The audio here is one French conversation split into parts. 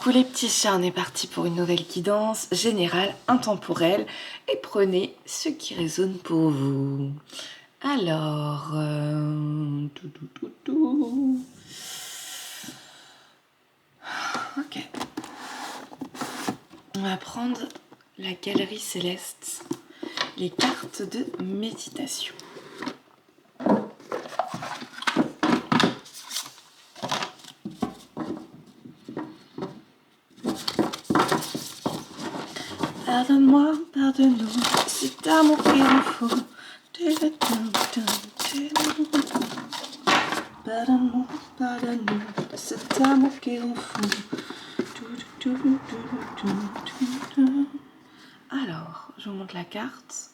Coucou les petits chiens, on est parti pour une nouvelle guidance générale, intemporelle, et prenez ce qui résonne pour vous. Alors, ok. On va prendre la galerie céleste, les cartes de méditation. Pardonne-moi, pardonne-nous, c'est amour qu'il nous faut. Pardonne-moi, pardonne-nous, c'est amour qu'il nous faut. Alors, je vous montre la carte.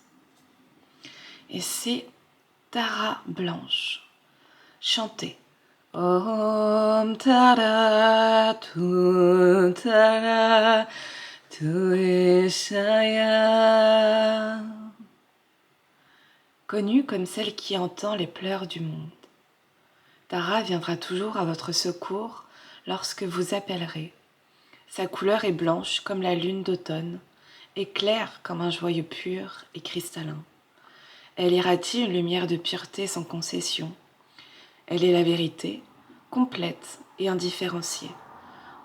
Et c'est Tara Blanche. Chantez. Om Tara Tu Tara Tu Shaya. Connue comme celle qui entend les pleurs du monde, Tara viendra toujours à votre secours lorsque vous appellerez. Sa couleur est blanche comme la lune d'automne, et claire comme un joyau pur et cristallin. Elle irradie une lumière de pureté sans concession. Elle est la vérité, complète et indifférenciée.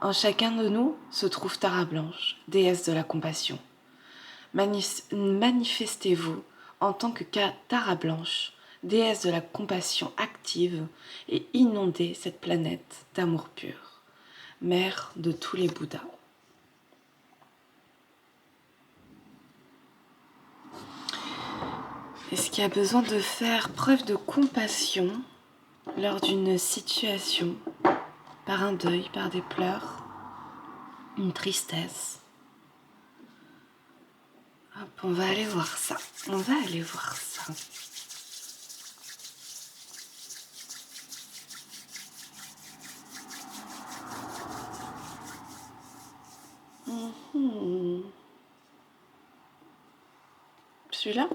En chacun de nous se trouve Tara Blanche, déesse de la compassion. Manifestez-vous en tant que Tara Blanche, déesse de la compassion active, et inondez cette planète d'amour pur, mère de tous les Bouddhas. Est-ce qu'il y a besoin de faire preuve de compassion lors d'une situation, par un deuil, par des pleurs, une tristesse? Hop, on va aller voir ça. On va aller voir ça. Celui-là?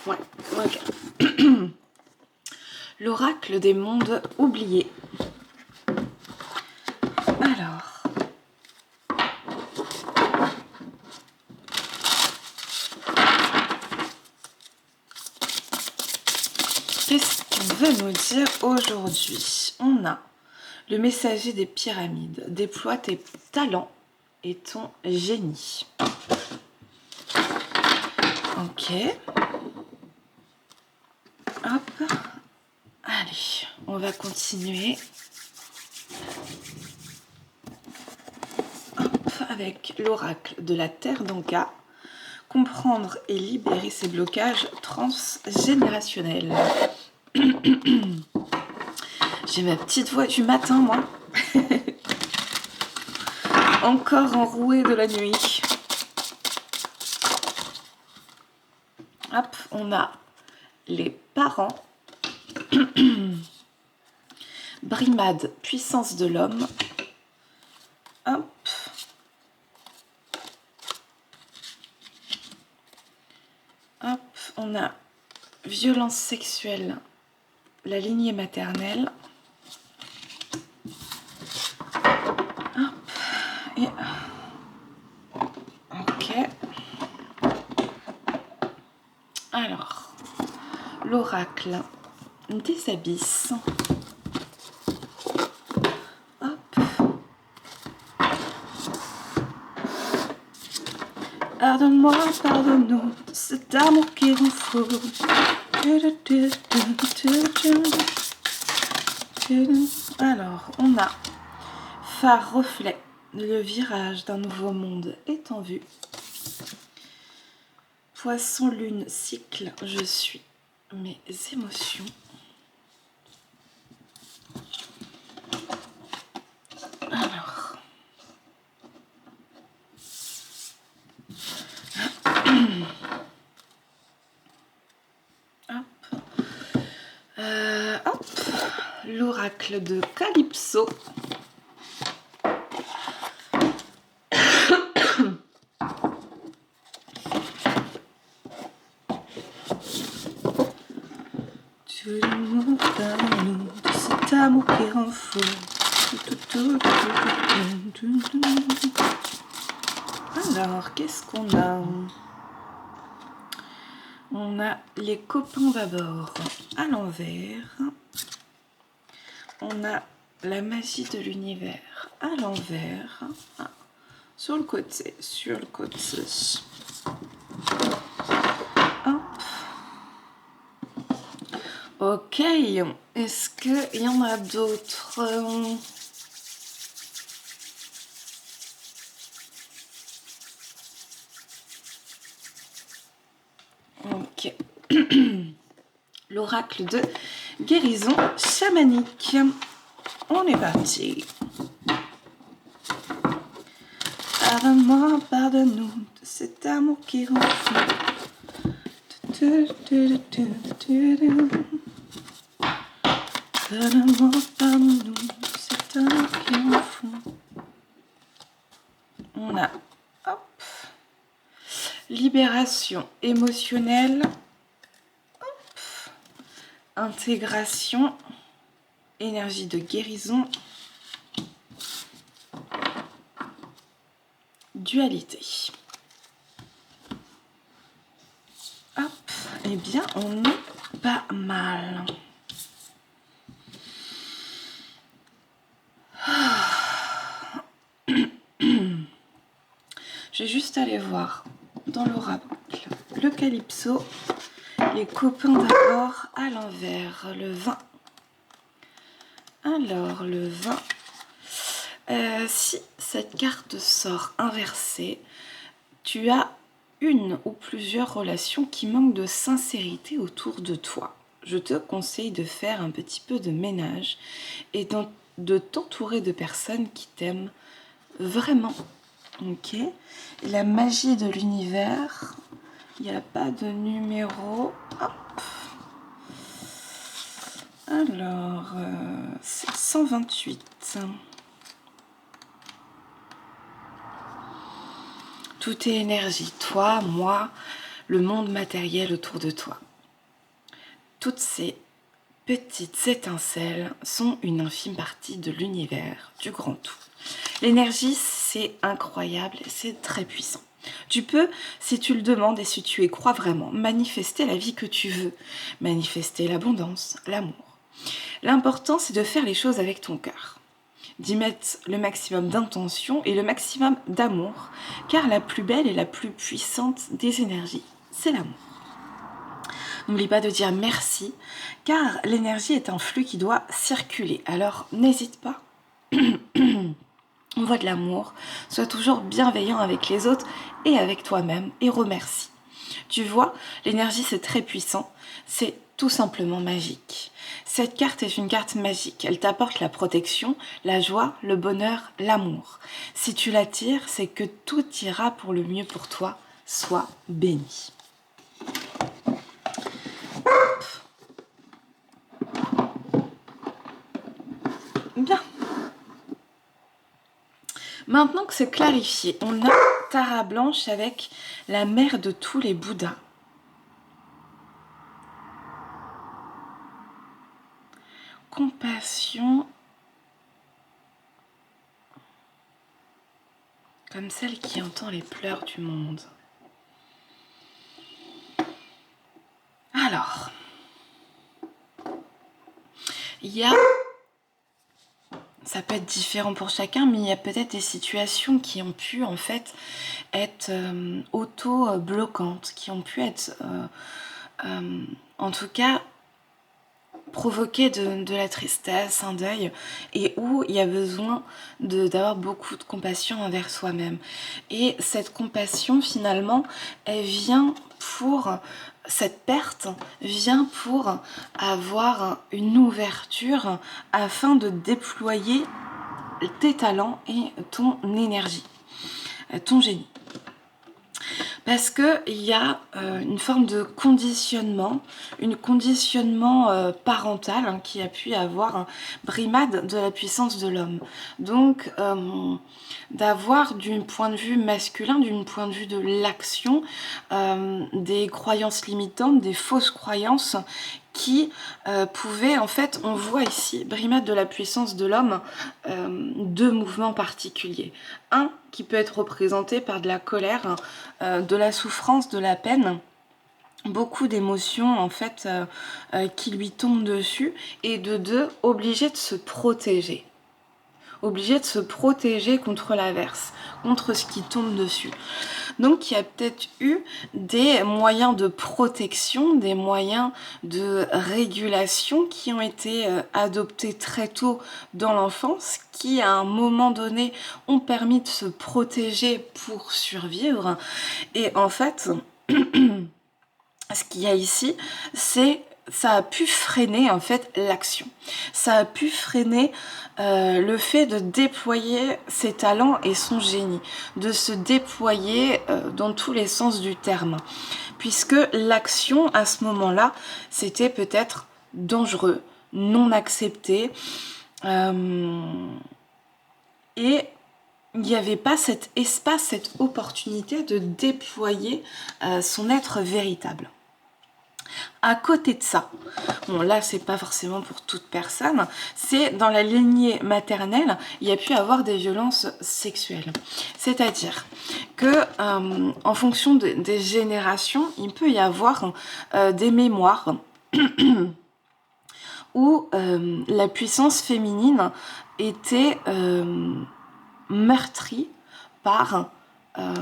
Ouais, ok. L'oracle des mondes oubliés. Alors. Qu'est-ce qu'on veut nous dire aujourd'hui? On a le messager des pyramides. Déploie tes talents et ton génie. Ok. Hop. Allez, on va continuer. Hop, avec l'oracle de la Terre d'Anka. Comprendre et libérer ses blocages transgénérationnels. J'ai ma petite voix du matin, moi. Encore enrouée de la nuit. Hop, on a les parents. Brimade, puissance de l'homme. Hop. Hop, on a violence sexuelle, la lignée maternelle. Hop, et... ok. Alors, l'oracle des abysses. Hop. Pardonne-moi, pardonne-nous, cet amour qui rend fou. Alors, on a phare reflet, le virage d'un nouveau monde est en vue. Poisson lune cycle, je suis mes émotions. Alors, hop, l'oracle de Calypso. Cet amour qui rend fou. Alors, qu'est-ce qu'on a? On a les copains d'abord à l'envers. On a la magie de l'univers à l'envers. Ah, sur le côté, Hop. Ok, est-ce qu'il y en a d'autres? Ok. L'oracle de guérison chamanique. On est parti. Pardonne-moi, pardonne-nous de cet amour qui rend fou. Pardonne-moi, pardonne-nous de cet amour qui rend fou. On a, hop, libération émotionnelle, hop, intégration, énergie de guérison, dualité. Hop, eh bien, on est pas mal. Je vais juste aller voir dans l'oracle le calypso, les copains d'abord à l'envers, le 20. Alors, le 20, si cette carte sort inversée, tu as une ou plusieurs relations qui manquent de sincérité autour de toi. Je te conseille de faire un petit peu de ménage et de t'entourer de personnes qui t'aiment vraiment. Ok, la magie de l'univers, il n'y a pas de numéro. Hop. Alors, c'est 128. Tout est énergie, toi, moi, le monde matériel autour de toi. Toutes ces petites étincelles sont une infime partie de l'univers, du grand tout. L'énergie, c'est incroyable, c'est très puissant. Tu peux, si tu le demandes et si tu y crois vraiment, manifester la vie que tu veux, manifester l'abondance, l'amour. L'important, c'est de faire les choses avec ton cœur, d'y mettre le maximum d'intention et le maximum d'amour, car la plus belle et la plus puissante des énergies, c'est l'amour. N'oublie pas de dire merci, car l'énergie est un flux qui doit circuler. Alors, n'hésite pas. Envoie de l'amour, sois toujours bienveillant avec les autres et avec toi-même et remercie. Tu vois, l'énergie c'est très puissant, c'est tout simplement magique. Cette carte est une carte magique, elle t'apporte la protection, la joie, le bonheur, l'amour. Si tu la tires, c'est que tout ira pour le mieux pour toi, sois béni. Bien. Maintenant que c'est clarifié, on a Tara Blanche avec la mère de tous les Bouddhas. Compassion, comme celle qui entend les pleurs du monde. Alors, il y a, ça peut être différent pour chacun, mais il y a peut-être des situations qui ont pu en fait être auto-bloquantes, qui ont pu être, en tout cas, provoquer de la tristesse, un deuil, et où il y a besoin d'avoir beaucoup de compassion envers soi-même. Et cette compassion, finalement, elle vient pour... Cette perte vient pour avoir une ouverture afin de déployer tes talents et ton énergie, ton génie. Parce qu'il y a une forme de conditionnement, parental hein, qui a pu avoir un brimade de la puissance de l'homme. Donc, d'avoir d'un point de vue masculin, d'un point de vue de l'action, des croyances limitantes, des fausses croyances qui pouvait, en fait, on voit ici, brimade de la puissance de l'homme, deux mouvements particuliers. Un qui peut être représenté par de la colère, de la souffrance, de la peine, beaucoup d'émotions en fait qui lui tombent dessus, et de deux, obligé de se protéger. Obligé de se protéger contre l'averse, contre ce qui tombe dessus. Donc il y a peut-être eu des moyens de protection, des moyens de régulation qui ont été adoptés très tôt dans l'enfance, qui à un moment donné ont permis de se protéger pour survivre. Et en fait, ce qu'il y a ici, c'est ça a pu freiner en fait l'action. Ça a pu freiner le fait de déployer ses talents et son génie, de se déployer dans tous les sens du terme. Puisque l'action à ce moment-là, c'était peut-être dangereux, non accepté. Et il n'y avait pas cet espace, cette opportunité de déployer son être véritable. À côté de ça, bon là c'est pas forcément pour toute personne, c'est dans la lignée maternelle, il y a pu avoir des violences sexuelles. C'est-à-dire que en fonction des générations, il peut y avoir des mémoires où la puissance féminine était meurtrie par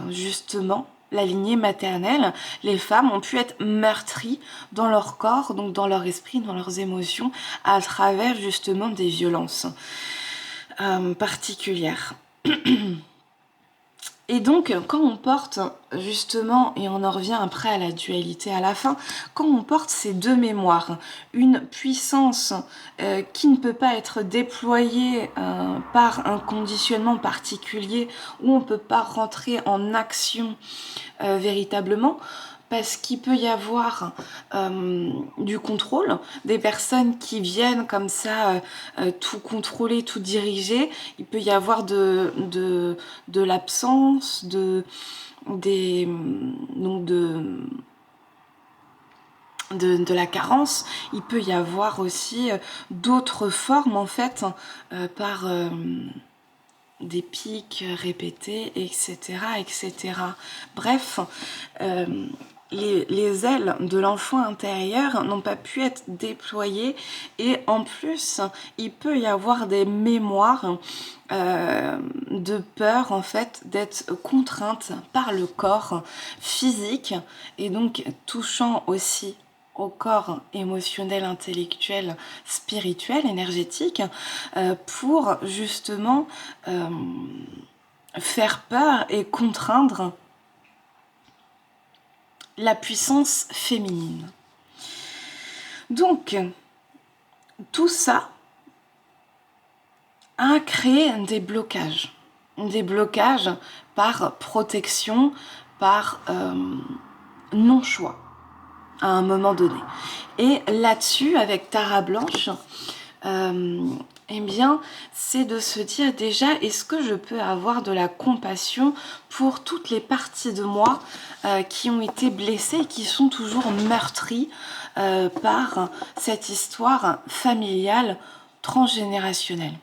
justement la lignée maternelle. Les femmes ont pu être meurtries dans leur corps, donc dans leur esprit, dans leurs émotions, à travers justement des violences particulières. Et donc, quand on porte justement, et on en revient après à la dualité à la fin, quand on porte ces deux mémoires, une puissance qui ne peut pas être déployée par un conditionnement particulier, où on ne peut pas rentrer en action véritablement, parce qu'il peut y avoir du contrôle, des personnes qui viennent comme ça tout contrôler, tout diriger. Il peut y avoir de l'absence, de la carence. Il peut y avoir aussi d'autres formes en fait par des pics répétés, etc., etc. Bref, les ailes de l'enfant intérieur n'ont pas pu être déployées, et en plus, il peut y avoir des mémoires de peur en fait d'être contrainte par le corps physique, et donc touchant aussi au corps émotionnel, intellectuel, spirituel, énergétique, pour justement faire peur et contraindre la puissance féminine. Donc, tout ça a créé des blocages par protection, par non-choix à un moment donné. Et là-dessus, avec Tara Blanche, eh bien, c'est de se dire déjà, est-ce que je peux avoir de la compassion pour toutes les parties de moi qui ont été blessées et qui sont toujours meurtries par cette histoire familiale transgénérationnelle.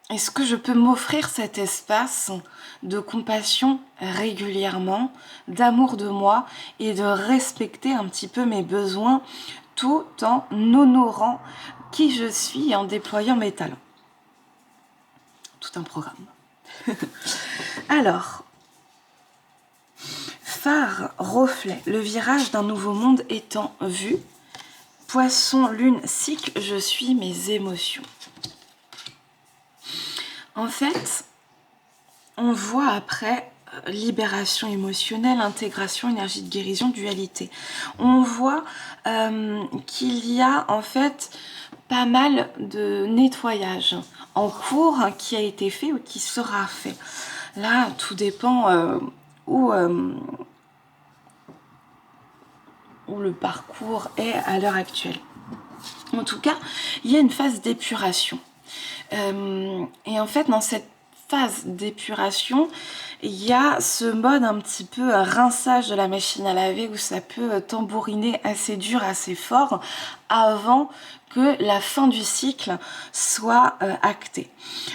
Est-ce que je peux m'offrir cet espace de compassion régulièrement, d'amour de moi, et de respecter un petit peu mes besoins, tout en honorant qui je suis et en déployant mes talents? Tout un programme. Alors, phare, reflet, le virage d'un nouveau monde étant vu. Poisson, lune, cycle, je suis mes émotions. En fait, on voit après libération émotionnelle, intégration, énergie de guérison, dualité. On voit qu'il y a en fait pas mal de nettoyage en cours qui a été fait ou qui sera fait. Là, tout dépend où le parcours est à l'heure actuelle. En tout cas, il y a une phase d'épuration. Et en fait, dans cette phase d'épuration, il y a ce mode un petit peu rinçage de la machine à laver où ça peut tambouriner assez dur, assez fort avant que la fin du cycle soit actée.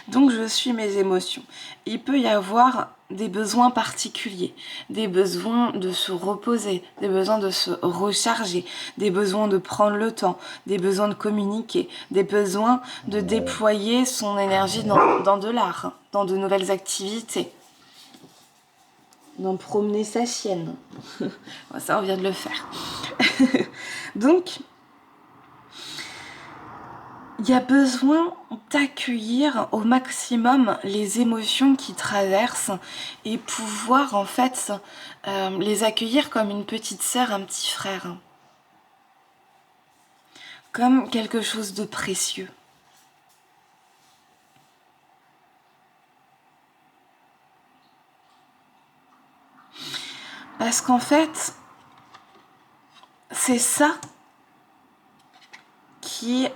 Donc je suis mes émotions. Il peut y avoir des besoins particuliers, des besoins de se reposer, des besoins de se recharger, des besoins de prendre le temps, des besoins de communiquer, des besoins de déployer son énergie dans de l'art, dans de nouvelles activités, d'en promener sa chienne. Ça, on vient de le faire. Donc, il y a besoin d'accueillir au maximum les émotions qui traversent et pouvoir en fait les accueillir comme une petite sœur, un petit frère. Comme quelque chose de précieux. Parce qu'en fait, c'est ça qui...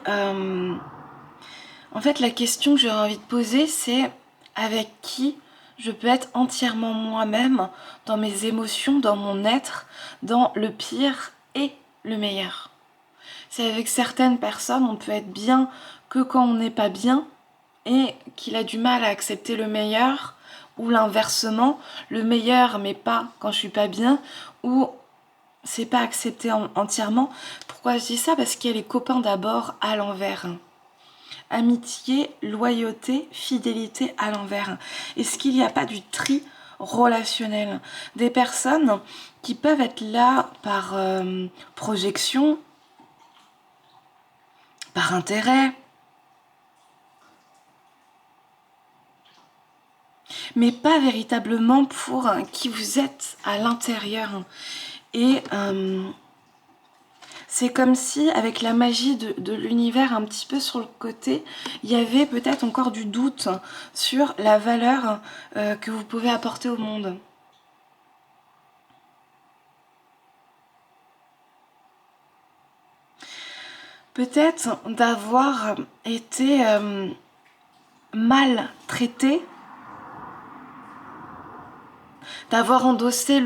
En fait, la question que j'aurais envie de poser, c'est avec qui je peux être entièrement moi-même dans mes émotions, dans mon être, dans le pire et le meilleur. C'est avec certaines personnes, on peut être bien que quand on n'est pas bien et qu'il a du mal à accepter le meilleur, ou l'inversement, le meilleur mais pas quand je suis pas bien, ou c'est pas accepté entièrement. Pourquoi je dis ça? Parce qu'il y a les copains d'abord à l'envers. Amitié, loyauté, fidélité à l'envers. Est-ce qu'il n'y a pas du tri relationnel? Des personnes qui peuvent être là par projection, par intérêt, mais pas véritablement pour qui vous êtes à l'intérieur. Et c'est comme si, avec la magie de l'univers un petit peu sur le côté, il y avait peut-être encore du doute sur la valeur que vous pouvez apporter au monde. Peut-être d'avoir été mal traité, d'avoir endossé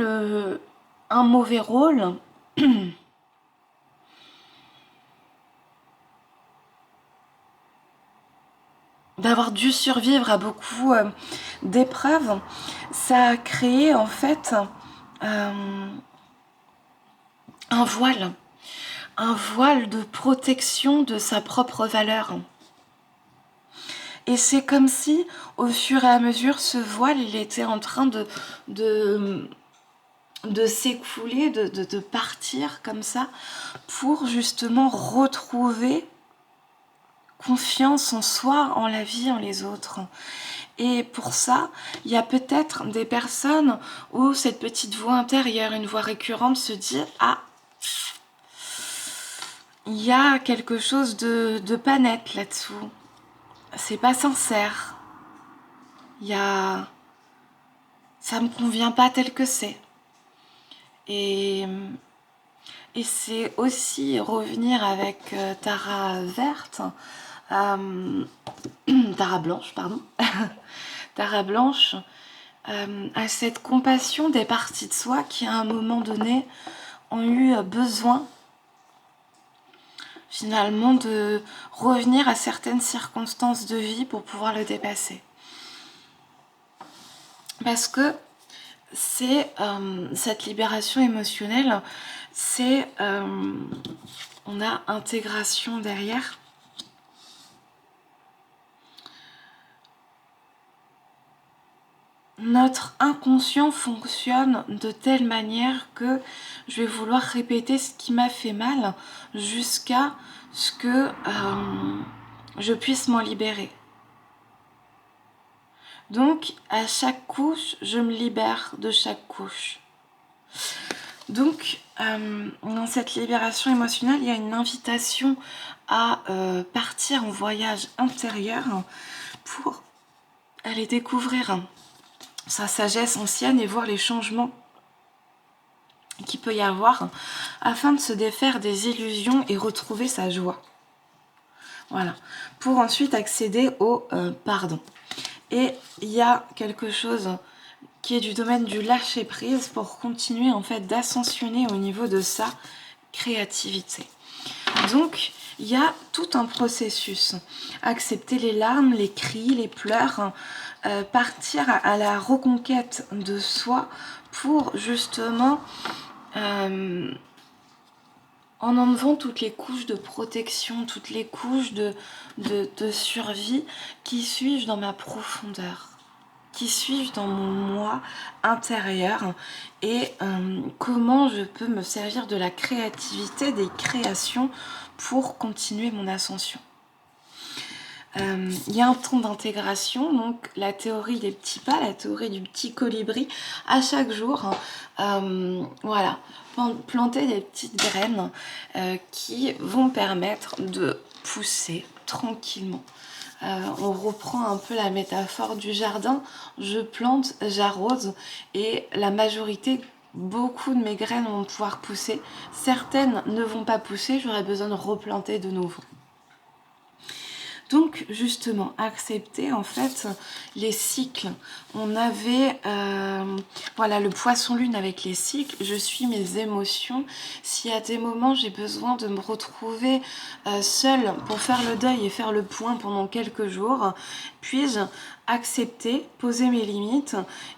un mauvais rôle, d'avoir dû survivre à beaucoup d'épreuves, ça a créé en fait un voile de protection de sa propre valeur. Et c'est comme si, au fur et à mesure, ce voile, il était en train de s'écouler, de partir comme ça, pour justement retrouver confiance en soi, en la vie, en les autres. Et pour ça, il y a peut-être des personnes où cette petite voix intérieure, une voix récurrente se dit « Ah, il y a quelque chose de pas net là-dessous. C'est pas sincère. Ça me convient pas tel que c'est. » Et c'est aussi revenir avec Tara verte, Tara blanche, pardon, Tara blanche, à cette compassion des parties de soi qui à un moment donné ont eu besoin finalement de revenir à certaines circonstances de vie pour pouvoir le dépasser. Parce que c'est cette libération émotionnelle, c'est on a intégration derrière. Notre inconscient fonctionne de telle manière que je vais vouloir répéter ce qui m'a fait mal jusqu'à ce que je puisse m'en libérer. Donc, à chaque couche, je me libère de chaque couche. Donc, dans cette libération émotionnelle, il y a une invitation à partir en voyage intérieur pour aller découvrir sa sagesse ancienne et voir les changements qu'il peut y avoir afin de se défaire des illusions et retrouver sa joie. Voilà, pour ensuite accéder au pardon. Et il y a quelque chose qui est du domaine du lâcher-prise pour continuer en fait d'ascensionner au niveau de sa créativité. Donc, il y a tout un processus. Accepter les larmes, les cris, les pleurs, partir à la reconquête de soi pour justement, en enlevant toutes les couches de protection, toutes les couches de survie, qui suis-je dans ma profondeur ? Qui suis-je dans mon moi intérieur et comment je peux me servir de la créativité, des créations pour continuer mon ascension. Il y a un temps d'intégration, donc la théorie des petits pas, la théorie du petit colibri. À chaque jour, voilà, planter des petites graines qui vont permettre de pousser tranquillement. On reprend un peu la métaphore du jardin. Je plante, j'arrose et la majorité, beaucoup de mes graines vont pouvoir pousser. Certaines ne vont pas pousser, j'aurai besoin de replanter de nouveau. Donc justement, accepter en fait les cycles. On avait voilà, le poisson-lune avec les cycles. Je suis mes émotions. Si à des moments j'ai besoin de me retrouver seule pour faire le deuil et faire le point pendant quelques jours, puis-je accepter, poser mes limites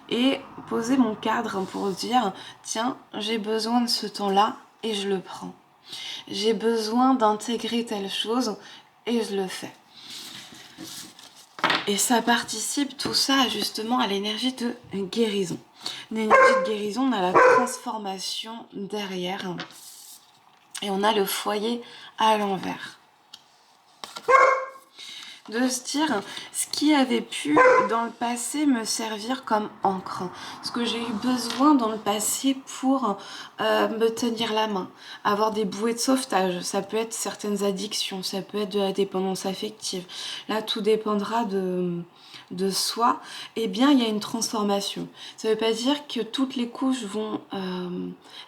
et poser mon cadre pour dire tiens, j'ai besoin de ce temps-là et je le prends. J'ai besoin d'intégrer telle chose et je le fais. Et ça participe tout ça justement à l'énergie de guérison. L'énergie de guérison, on a la transformation derrière et on a le foyer à l'envers. De se dire ce qui avait pu dans le passé me servir comme encre, ce que j'ai eu besoin dans le passé pour me tenir la main, avoir des bouées de sauvetage. Ça peut être certaines addictions, ça peut être de la dépendance affective. Là, tout dépendra de soi. Eh bien, il y a une transformation. Ça ne veut pas dire que toutes les couches vont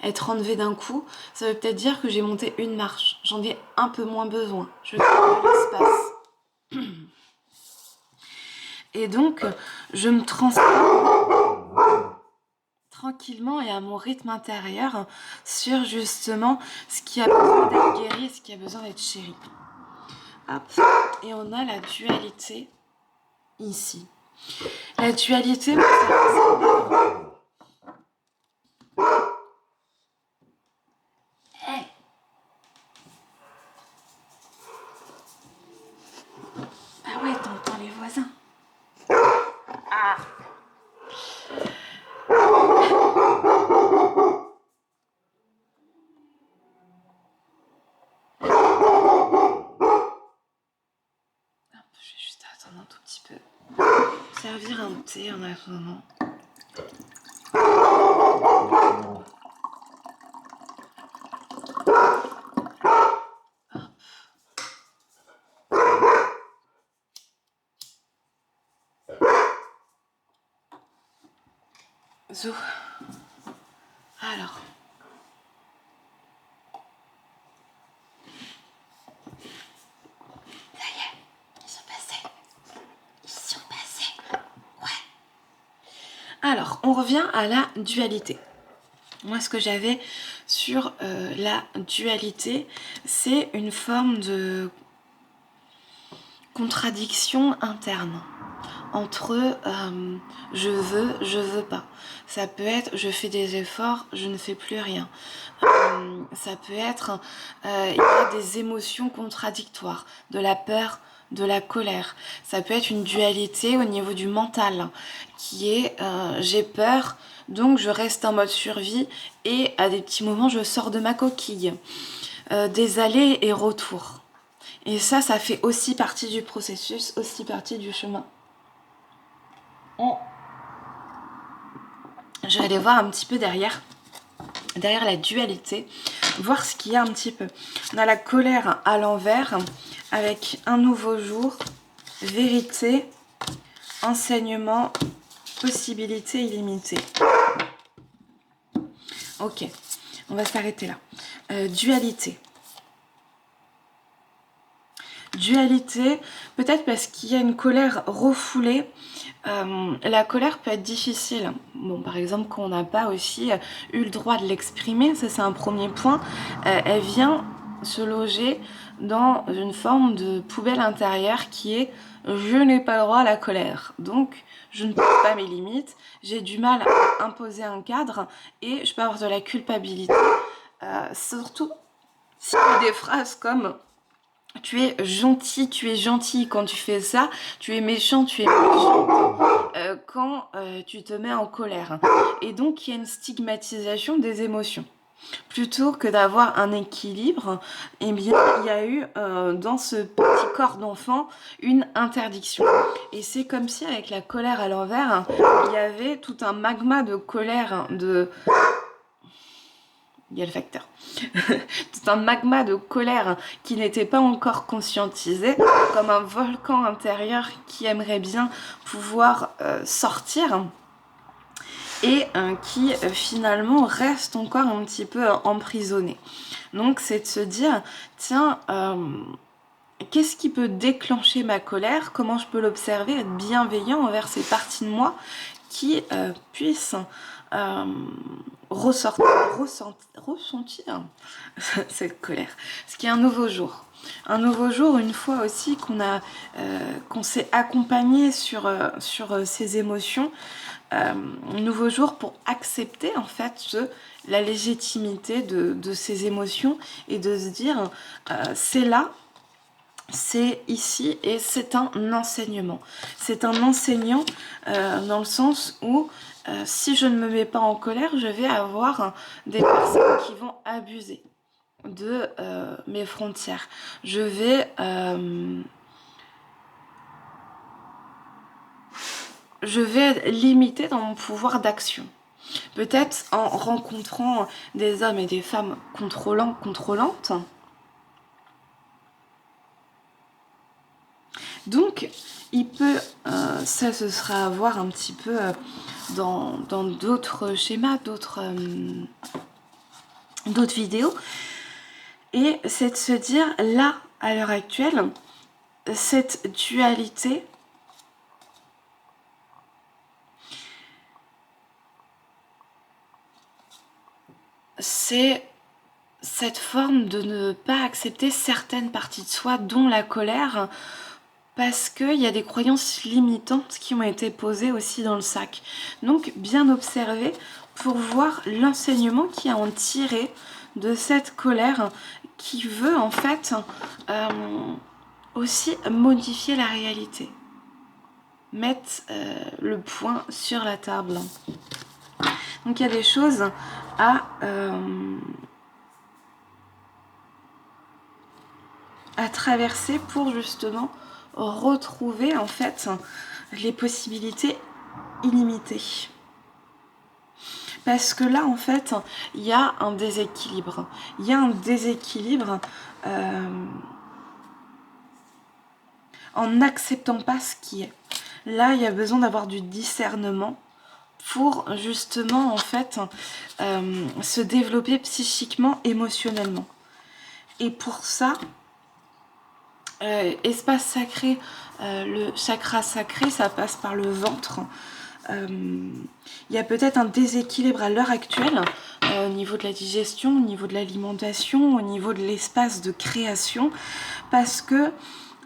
être enlevées d'un coup. Ça veut peut-être dire que j'ai monté une marche. J'en ai un peu moins besoin. Je crée de l'espace. Et donc, je me transforme tranquillement et à mon rythme intérieur sur justement ce qui a besoin d'être guéri et ce qui a besoin d'être chéri. Hop. Et on a la dualité ici. La dualité, hey. Ah ouais, t'entends les voisins. Ah. Je vais juste attendre un tout petit peu. Servir un thé en attendant. Zo. Alors. Ça y est, ils sont passés. Ils sont passés. Ouais. Alors, on revient à la dualité. Moi, ce que j'avais sur la dualité, c'est une forme de contradiction interne entre je veux pas. Ça peut être je fais des efforts, je ne fais plus rien. Ça peut être il y a des émotions contradictoires, de la peur, de la colère. Ça peut être une dualité au niveau du mental qui est j'ai peur, donc je reste en mode survie et à des petits moments je sors de ma coquille. Des allers et retours. Et ça fait aussi partie du processus, aussi partie du chemin. Je vais aller voir un petit peu derrière la dualité, voir ce qu'il y a un petit peu. On a la colère à l'envers avec un nouveau jour, vérité, enseignement, possibilité illimitée. Ok, on va s'arrêter là. Dualité. Dualité, peut-être parce qu'il y a une colère refoulée. La colère peut être difficile. Bon, par exemple, quand on n'a pas aussi eu le droit de l'exprimer, ça c'est un premier point. Elle vient se loger dans une forme de poubelle intérieure qui est je n'ai pas le droit à la colère. Donc, je ne pose pas mes limites, j'ai du mal à imposer un cadre et je peux avoir de la culpabilité. Surtout s'il y a des phrases comme tu es gentil quand tu fais ça, tu es méchant quand tu te mets en colère. Et donc il y a une stigmatisation des émotions. Plutôt que d'avoir un équilibre, eh bien, il y a eu dans ce petit corps d'enfant une interdiction. Et c'est comme si avec la colère à l'envers, il y avait tout un magma de colère, il y a le facteur. Tout un magma de colère qui n'était pas encore conscientisé, comme un volcan intérieur qui aimerait bien pouvoir sortir et qui finalement reste encore un petit peu emprisonné. Donc c'est de se dire, tiens, qu'est-ce qui peut déclencher ma colère? Comment je peux l'observer, être bienveillant envers ces parties de moi qui puissent ressentir cette colère. Ce qui est un nouveau jour. Un nouveau jour, une fois aussi qu'on s'est accompagné sur ces émotions, un nouveau jour pour accepter en fait la légitimité de ces émotions et de se dire c'est là, c'est ici et c'est un enseignement. C'est un enseignant dans le sens où si je ne me mets pas en colère, je vais avoir des personnes qui vont abuser de mes frontières. Je vais être limitée dans mon pouvoir d'action. Peut-être en rencontrant des hommes et des femmes contrôlantes. Donc, il peut, ça ce sera à voir un petit peu dans d'autres schémas, d'autres vidéos. Et c'est de se dire, là, à l'heure actuelle, cette dualité, c'est cette forme de ne pas accepter certaines parties de soi, dont la colère, parce qu'il y a des croyances limitantes qui ont été posées aussi dans le sac. Donc bien observer pour voir l'enseignement qu'il y a en tiré de cette colère qui veut en fait aussi modifier la réalité. Mettre le point sur la table. Donc il y a des choses à traverser pour justement retrouver en fait les possibilités illimitées. Parce que là en fait il y a un déséquilibre. Il y a un déséquilibre en n'acceptant pas ce qui est. Là il y a besoin d'avoir du discernement pour justement en fait se développer psychiquement, émotionnellement. Et pour ça, espace sacré, le chakra sacré, ça passe par le ventre. Il y a peut-être un déséquilibre à l'heure actuelle au niveau de la digestion, au niveau de l'alimentation, au niveau de l'espace de création, parce que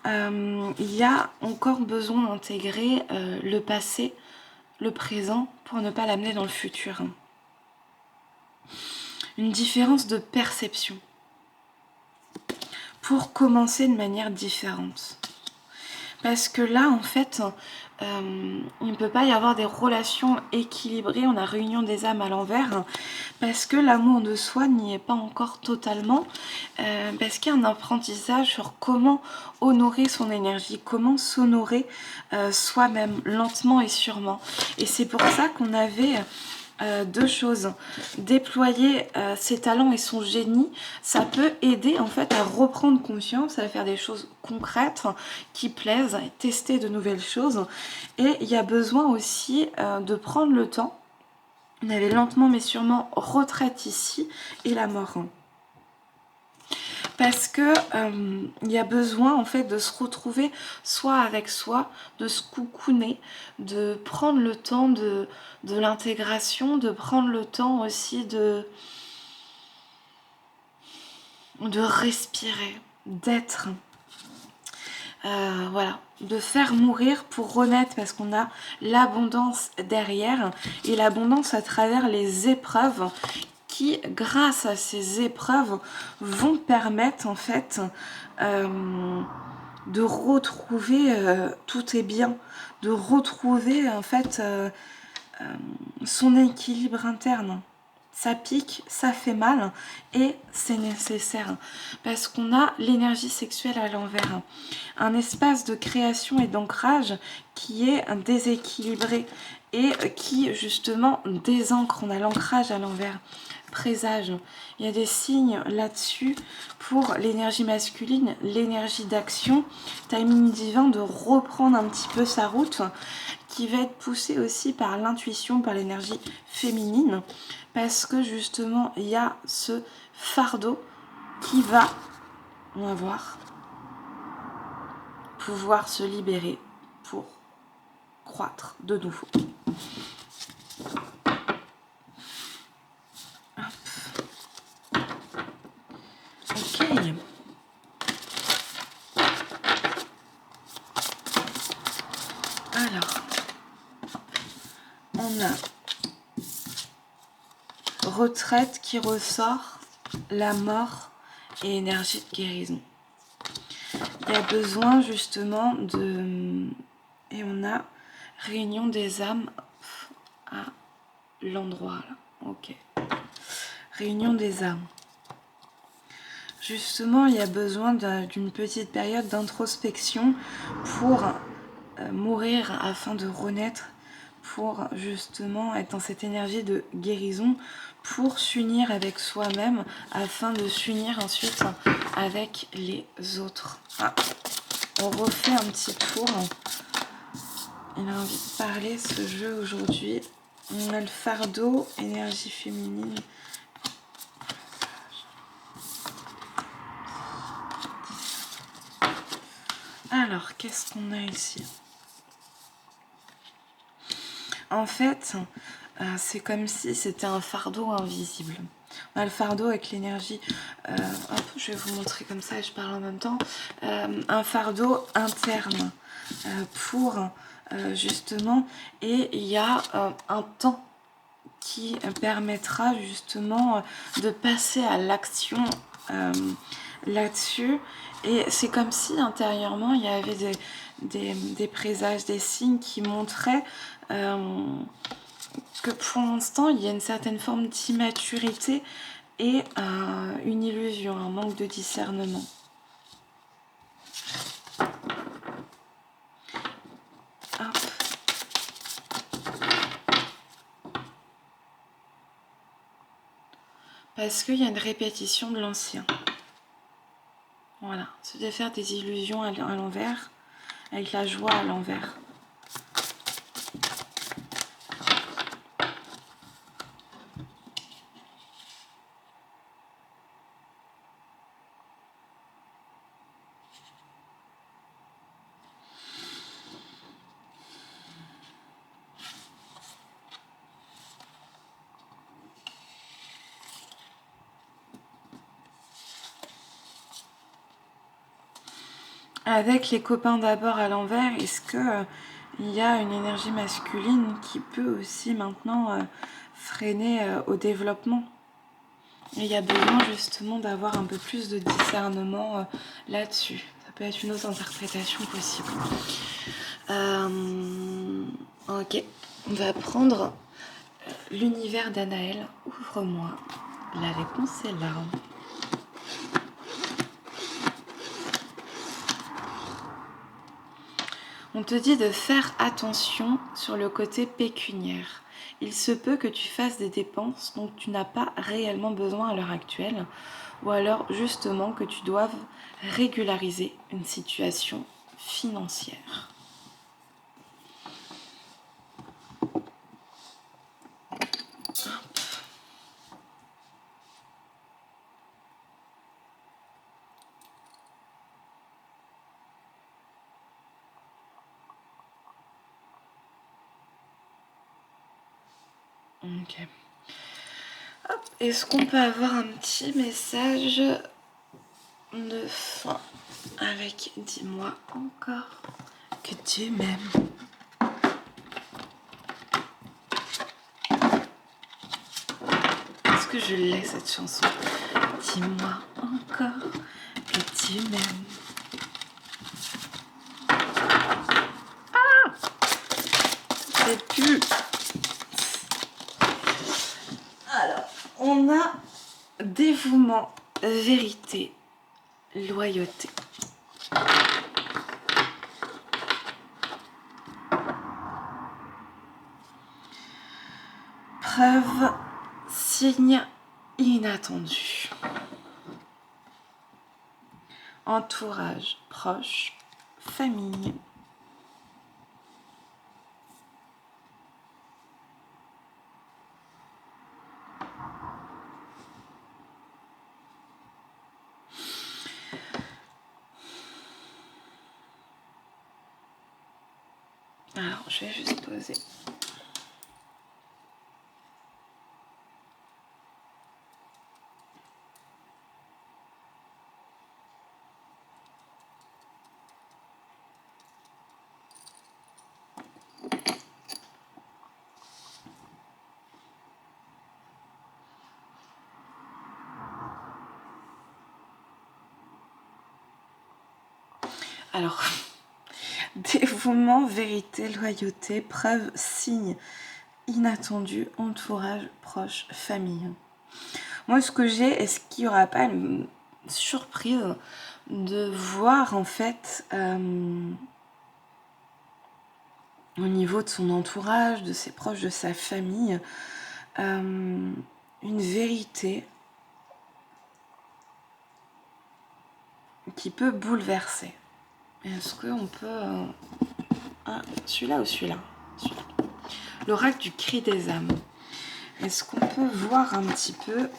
il y a encore besoin d'intégrer le passé, le présent, pour ne pas l'amener dans le futur. Une différence de perception. Pour commencer de manière différente. Parce que là, en fait, il ne peut pas y avoir des relations équilibrées, on a réunion des âmes à l'envers, parce que l'amour de soi n'y est pas encore totalement, parce qu'il y a un apprentissage sur comment honorer son énergie, comment s'honorer soi-même, lentement et sûrement. Et c'est pour ça qu'on avait... deux choses, déployer ses talents et son génie, ça peut aider en fait à reprendre confiance, à faire des choses concrètes qui plaisent, et tester de nouvelles choses. Et il y a besoin aussi de prendre le temps. On avait lentement mais sûrement retraite ici et la mort. parce que il y a besoin en fait de se retrouver soit avec soi, de se coucouner, de prendre le temps de l'intégration, de prendre le temps aussi de respirer, d'être. Voilà, de faire mourir pour renaître, parce qu'on a l'abondance derrière, et l'abondance à travers les épreuves qui, grâce à ces épreuves, vont permettre en fait de retrouver tout est bien, de retrouver en fait son équilibre interne. Ça pique, ça fait mal et c'est nécessaire parce qu'on a l'énergie sexuelle à l'envers, un espace de création et d'ancrage qui est déséquilibré et qui justement désancre. On a l'ancrage à l'envers, présage. Il y a des signes là-dessus pour l'énergie masculine, l'énergie d'action, timing divin de reprendre un petit peu sa route, qui va être poussée aussi par l'intuition, par l'énergie féminine, parce que justement il y a ce fardeau qui va, on va voir, pouvoir se libérer pour croître de nouveau. Ok. Alors, on a retraite qui ressort, la mort et énergie de guérison. Il y a besoin justement de... Et on a réunion des âmes à l'endroit là. Ok. Réunion des âmes. Justement, il y a besoin d'une petite période d'introspection pour mourir afin de renaître, pour justement être dans cette énergie de guérison, pour s'unir avec soi-même afin de s'unir ensuite avec les autres. Ah, on refait un petit tour. Il a envie de parler ce jeu aujourd'hui. On a le fardeau, énergie féminine. Alors, qu'est-ce qu'on a ici? En fait, c'est comme si c'était un fardeau invisible. On a le fardeau avec l'énergie. Hop, je vais vous montrer comme ça et je parle en même temps. Un fardeau interne pour justement. Et il y a un temps qui permettra justement de passer à l'action là-dessus. Et c'est comme si intérieurement il y avait des présages, des signes qui montraient que pour l'instant il y a une certaine forme d'immaturité et une illusion, un manque de discernement. Hop. Parce qu'il y a une répétition de l'ancien. Voilà, se défaire des illusions à l'envers, avec la joie à l'envers. Avec les copains d'abord à l'envers, est-ce que il y a une énergie masculine qui peut aussi maintenant freiner au développement? Et il y a besoin justement d'avoir un peu plus de discernement là-dessus. Ça peut être une autre interprétation possible. Ok, on va prendre l'univers d'Anaël. Ouvre-moi. La réponse est là. On te dit de faire attention sur le côté pécuniaire. Il se peut que tu fasses des dépenses dont tu n'as pas réellement besoin à l'heure actuelle, ou alors justement que tu doives régulariser une situation financière. Ok. Est-ce qu'on peut avoir un petit message de fin avec dis-moi encore que tu m'aimes. Est-ce que je l'ai cette chanson? Dis-moi encore que tu m'aimes. Ah, c'est plus. Alors, on a dévouement, vérité, loyauté. Preuve, signe inattendu. Entourage proche, famille. Alors, je vais juste poser. Alors, dévouement, vérité, loyauté, preuve, signe inattendu, entourage, proche, famille. Moi, ce que j'ai, est-ce qu'il n'y aura pas une surprise de voir en fait au niveau de son entourage, de ses proches, de sa famille, une vérité qui peut bouleverser. Est-ce qu'on peut... Ah, celui-là ou celui-là? Celui-là. L'oracle du cri des âmes. Est-ce qu'on peut voir un petit peu...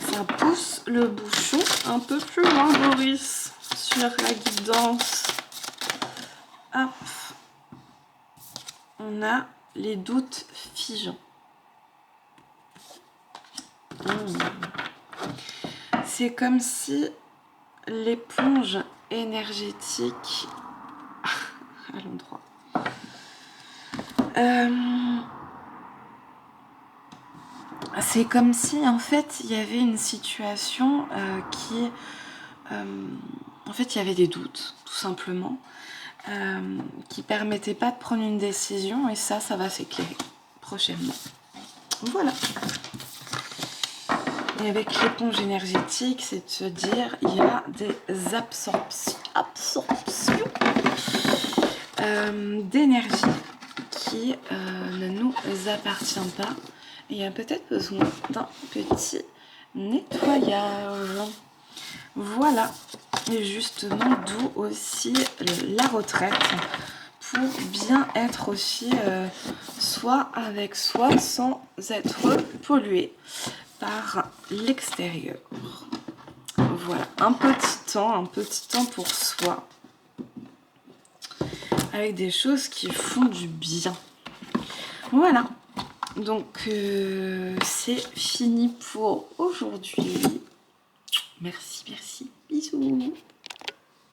Ça pousse le bouchon un peu plus loin, Boris, sur la guidance. Hop. On a les doutes figeants. C'est comme si l'éponge énergétique à l'endroit. C'est comme si en fait il y avait une situation qui en fait il y avait des doutes tout simplement qui permettaient pas de prendre une décision et ça va s'éclairer prochainement. Voilà. Et avec l'éponge énergétique, c'est de se dire il y a des absorptions d'énergie qui ne nous appartient pas. Et il y a peut-être besoin d'un petit nettoyage. Voilà. Et justement, d'où aussi la retraite pour bien être aussi soi avec soi sans être pollué par l'extérieur. Voilà, un petit temps pour soi avec des choses qui font du bien. Voilà, donc c'est fini pour aujourd'hui. Merci, bisous.